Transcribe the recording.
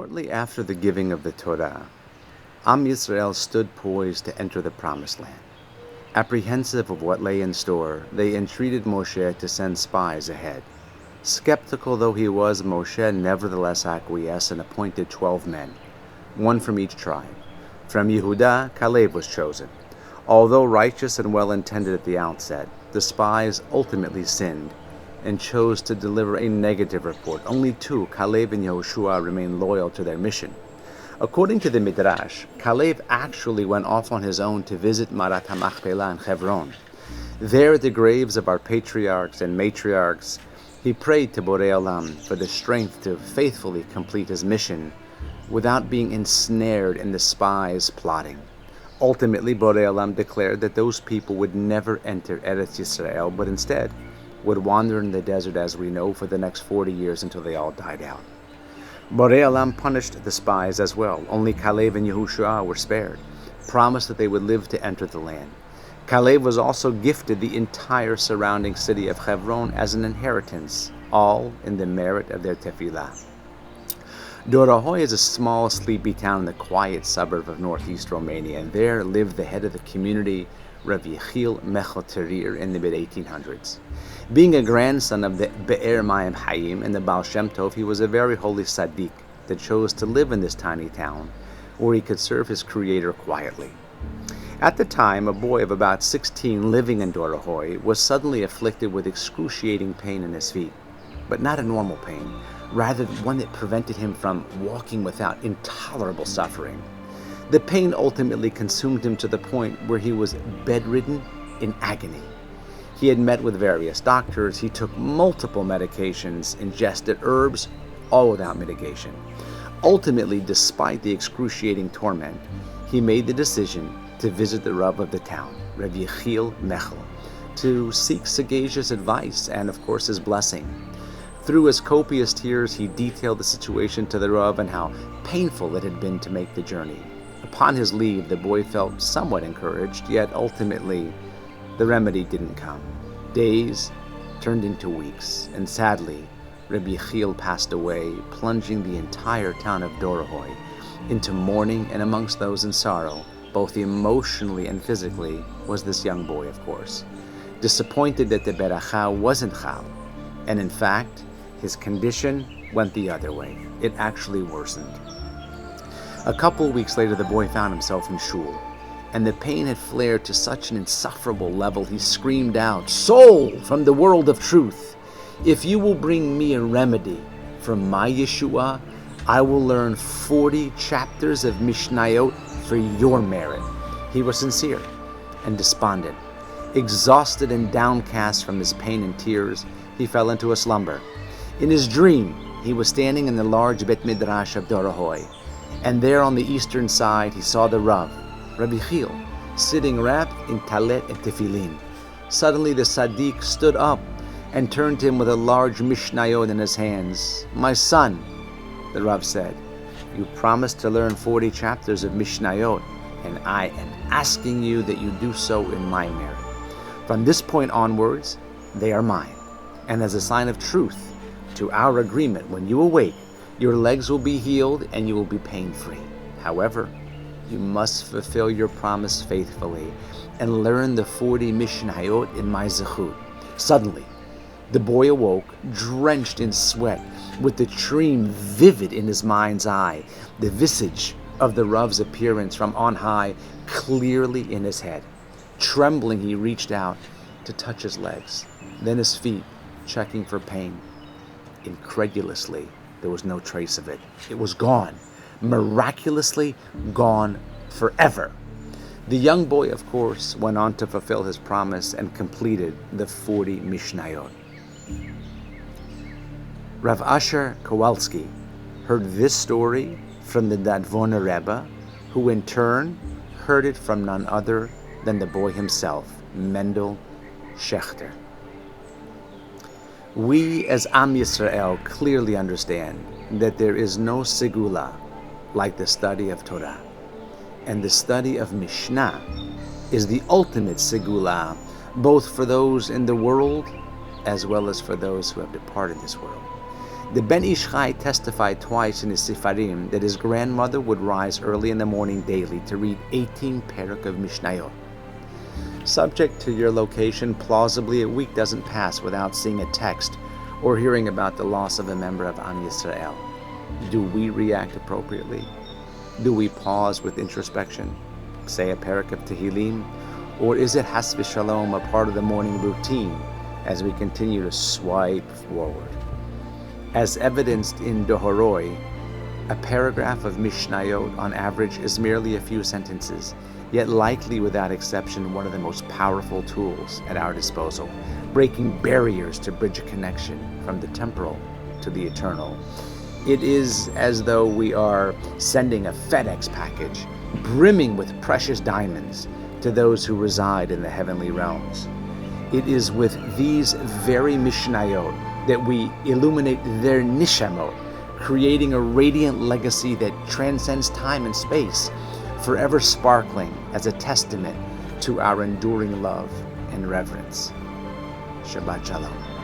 Shortly after the giving of the Torah, Am Yisrael stood poised to enter the Promised Land. Apprehensive of what lay in store, they entreated Moshe to send spies ahead. Skeptical though he was, Moshe nevertheless acquiesced and appointed 12 men, one from each tribe. From Yehudah, Caleb was chosen. Although righteous and well-intended at the outset, the spies ultimately sinned and chose to deliver a negative report. Only two, Caleb and Yehoshua, remained loyal to their mission. According to the Midrash, Caleb actually went off on his own to visit Marat HaMachpelah in Hebron. There at the graves of our patriarchs and matriarchs, he prayed to Borei Olam for the strength to faithfully complete his mission without being ensnared in the spies' plotting. Ultimately, Borei Olam declared that those people would never enter Eretz Yisrael, but instead would wander in the desert, as we know, for the next 40 years until they all died out. Borei Olam punished the spies as well. Only Caleb and Yehoshua were spared, promised that they would live to enter the land. Caleb was also gifted the entire surrounding city of Hebron as an inheritance, all in the merit of their tefillah. Dorohoi is a small, sleepy town in the quiet suburb of northeast Romania, and there lived the head of the community, Rav Yechiel Mechel Terir, in the mid-1800s. Being a grandson of the Be'er Mayim Hayim and the Baal Shem Tov, he was a very holy tzaddik that chose to live in this tiny town where he could serve his Creator quietly. At the time, a boy of about 16 living in Dorohoi was suddenly afflicted with excruciating pain in his feet, but not a normal pain, rather one that prevented him from walking without intolerable suffering. The pain ultimately consumed him to the point where he was bedridden in agony. He had met with various doctors, he took multiple medications, ingested herbs, all without mitigation. Ultimately, despite the excruciating torment, he made the decision to visit the Rav of the town, Rav Yechiel Mechel, to seek sagacious advice and, of course, his blessing. Through his copious tears, he detailed the situation to the Rav and how painful it had been to make the journey. Upon his leave, the boy felt somewhat encouraged, yet ultimately the remedy didn't come. Days turned into weeks, and sadly, Rabbi Yechiel passed away, plunging the entire town of Dorohoi into mourning, and amongst those in sorrow, both emotionally and physically, was this young boy, of course. Disappointed that the beracha wasn't chal, and in fact, his condition went the other way. It actually worsened. A couple weeks later, the boy found himself in shul, and the pain had flared to such an insufferable level he screamed out, "Soul from the world of truth, if you will bring me a remedy for my Yeshua, I will learn 40 chapters of Mishnayot for your merit." He was sincere and despondent. Exhausted and downcast from his pain and tears, he fell into a slumber. In his dream, he was standing in the large Bet Midrash of Dorohoi, and there on the eastern side he saw the Rav, Rabbi Yechiel, sitting wrapped in talet and tefillin. Suddenly the tzaddik stood up and turned to him with a large Mishnayot in his hands. "My son," the Rav said, "you promised to learn 40 chapters of Mishnayot, and I am asking you that you do so in my merit. From this point onwards, they are mine, and as a sign of truth to our agreement, when you awake, your legs will be healed and you will be pain-free. However, you must fulfill your promise faithfully and learn the 40 Mishnayot in my zechut." Suddenly, the boy awoke, drenched in sweat, with the dream vivid in his mind's eye, the visage of the Rav's appearance from on high clearly in his head. Trembling, he reached out to touch his legs, then his feet, checking for pain. Incredulously, there was no trace of it. It was gone, miraculously gone forever. The young boy, of course, went on to fulfill his promise and completed the 40 Mishnayot. Rav Asher Kowalski heard this story from the Dadvona Rebbe, who in turn heard it from none other than the boy himself, Mendel Schechter. We as Am Yisrael clearly understand that there is no segula like the study of Torah, and the study of Mishnah is the ultimate segula, both for those in the world as well as for those who have departed this world. The Ben Ish Chai testified twice in his Sifarim that his grandmother would rise early in the morning daily to read 18 parak of Mishnayot. Subject to your location, plausibly a week doesn't pass without seeing a text or hearing about the loss of a member of Am Yisrael. Do we react appropriately? Do we pause with introspection, say a parak of Tehillim, or is it Has v'Shalom, a part of the morning routine as we continue to swipe forward? As evidenced in Dorohoi, a paragraph of Mishnayot on average is merely a few sentences, yet likely without exception one of the most powerful tools at our disposal, breaking barriers to bridge a connection from the temporal to the eternal. It is as though we are sending a FedEx package brimming with precious diamonds to those who reside in the heavenly realms. It is with these very Mishnayot that we illuminate their nishamot, creating a radiant legacy that transcends time and space, forever sparkling as a testament to our enduring love and reverence. Shabbat Shalom.